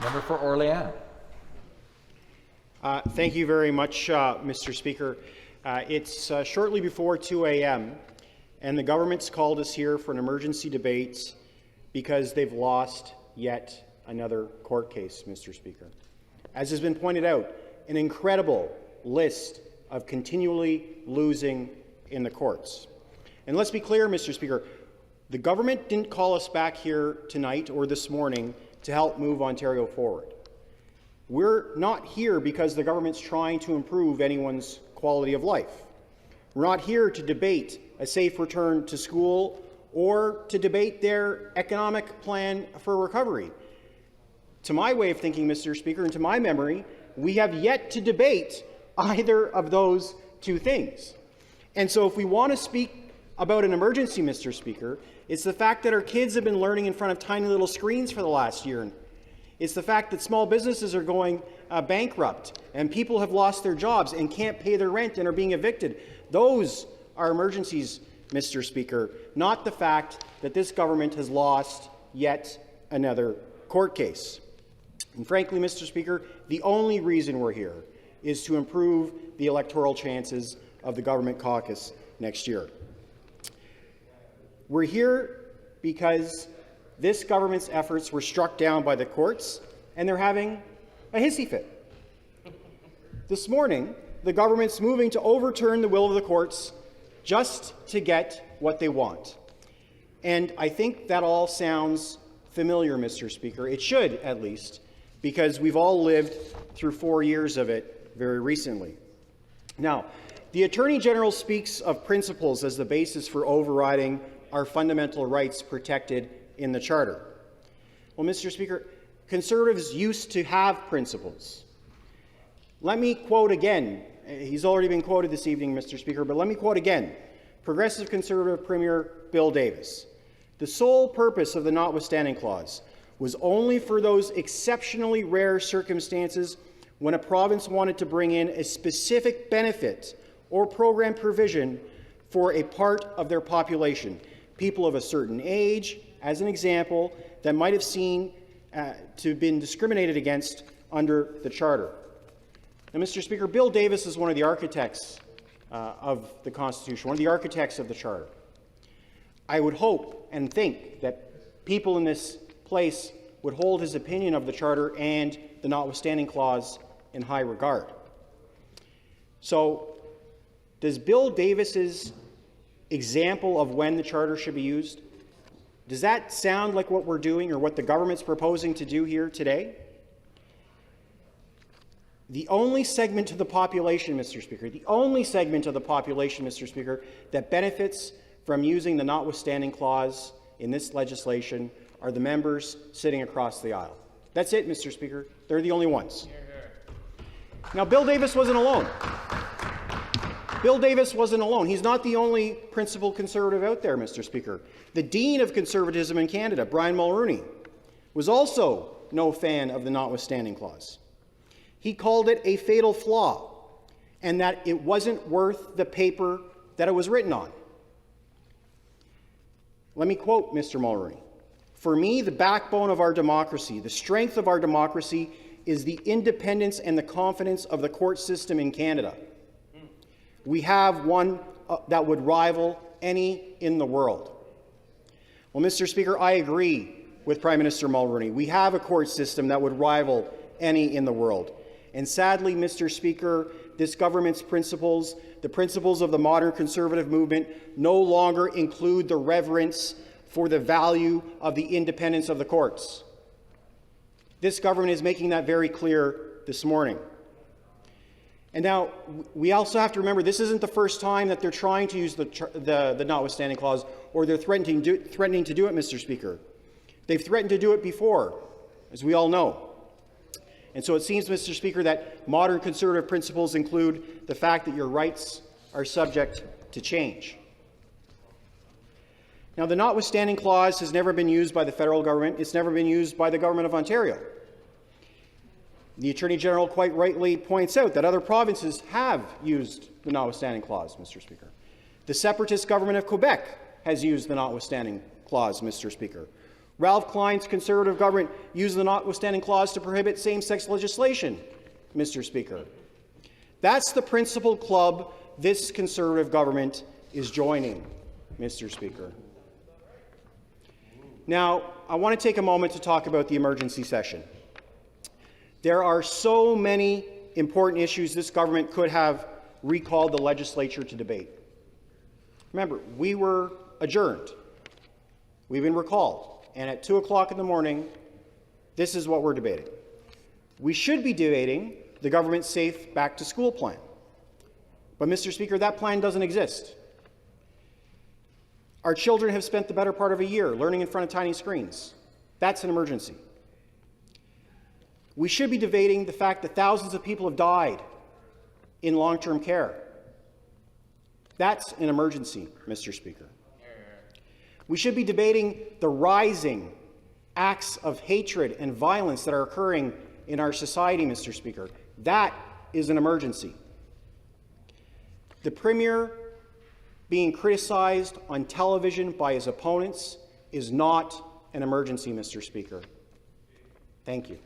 Member for Orléans. Thank you very much, Mr. Speaker. It's shortly before 2 a.m. and the government's called us here for an emergency debate because they've lost yet another court case, Mr. Speaker. As has been pointed out, an incredible list of continually losing in the courts. And let's be clear, Mr. Speaker, the government didn't call us back here tonight or this morning to help move Ontario forward. We're not here because the government's trying to improve anyone's quality of life. We're not here to debate a safe return to school or to debate their economic plan for recovery. To my way of thinking, Mr. Speaker, and to my memory, we have yet to debate either of those two things. And so if we want to speak about an emergency, Mr. Speaker, it's the fact that our kids have been learning in front of tiny little screens for the last year. It's the fact that small businesses are going bankrupt and people have lost their jobs and can't pay their rent and are being evicted. Those are emergencies, Mr. Speaker, not the fact that this government has lost yet another court case. And frankly, Mr. Speaker, the only reason we're here is to improve the electoral chances of the government caucus next year. We're here because this government's efforts were struck down by the courts, and they're having a hissy fit. This morning, the government's moving to overturn the will of the courts just to get what they want. And I think that all sounds familiar, Mr. Speaker. It should, at least, because we've all lived through 4 years of it very recently. Now, the Attorney General speaks of principles as the basis for overriding our fundamental rights protected in the Charter. Well, Mr. Speaker, Conservatives used to have principles. Let me quote again. He's already been quoted this evening, Mr. Speaker, but let me quote again. Progressive Conservative Premier Bill Davis. The sole purpose of the Notwithstanding Clause was only for those exceptionally rare circumstances when a province wanted to bring in a specific benefit or program provision for a part of their population, people of a certain age, as an example, that might have seen to have been discriminated against under the Charter. Now, Mr. Speaker, Bill Davis is one of the architects of the Constitution, one of the architects of the Charter. I would hope and think that people in this place would hold his opinion of the Charter and the Notwithstanding Clause in high regard. So, does Bill Davis's example of when the Charter should be used, does that sound like what we're doing or what the government's proposing to do here today? The only segment of the population, Mr. Speaker, that benefits from using the Notwithstanding Clause in this legislation are the members sitting across the aisle. That's it, Mr. Speaker. They're the only ones. Now, Bill Davis wasn't alone. Bill Davis wasn't alone. He's not the only principled Conservative out there, Mr. Speaker. The Dean of Conservatism in Canada, Brian Mulroney, was also no fan of the Notwithstanding Clause. He called it a fatal flaw and that it wasn't worth the paper that it was written on. Let me quote Mr. Mulroney. For me, the backbone of our democracy, the strength of our democracy, is the independence and the confidence of the court system in Canada. We have one that would rival any in the world. Well, Mr. Speaker, I agree with Prime Minister Mulroney. We have a court system that would rival any in the world. And sadly, Mr. Speaker, this government's principles, the principles of the modern Conservative movement, no longer include the reverence for the value of the independence of the courts. This government is making that very clear this morning. And now, we also have to remember, this isn't the first time that they're trying to use the Notwithstanding Clause, or they're threatening to do it, Mr. Speaker. They've threatened to do it before, as we all know. And so it seems, Mr. Speaker, that modern Conservative principles include the fact that your rights are subject to change. Now, the Notwithstanding Clause has never been used by the federal government. It's never been used by the Government of Ontario. The Attorney General quite rightly points out that other provinces have used the Notwithstanding Clause, Mr. Speaker. The separatist government of Quebec has used the Notwithstanding Clause, Mr. Speaker. Ralph Klein's Conservative government used the Notwithstanding Clause to prohibit same-sex legislation, Mr. Speaker. That's the principal club this Conservative government is joining, Mr. Speaker. Now, I want to take a moment to talk about the emergency session. There are so many important issues this government could have recalled the legislature to debate. Remember, we were adjourned. We've been recalled. And at 2 o'clock in the morning, this is what we're debating. We should be debating the government's safe back-to-school plan. But, Mr. Speaker, that plan doesn't exist. Our children have spent the better part of a year learning in front of tiny screens. That's an emergency. We should be debating the fact that thousands of people have died in long-term care. That's an emergency, Mr. Speaker. We should be debating the rising acts of hatred and violence that are occurring in our society, Mr. Speaker. That is an emergency. The Premier being criticized on television by his opponents is not an emergency, Mr. Speaker. Thank you.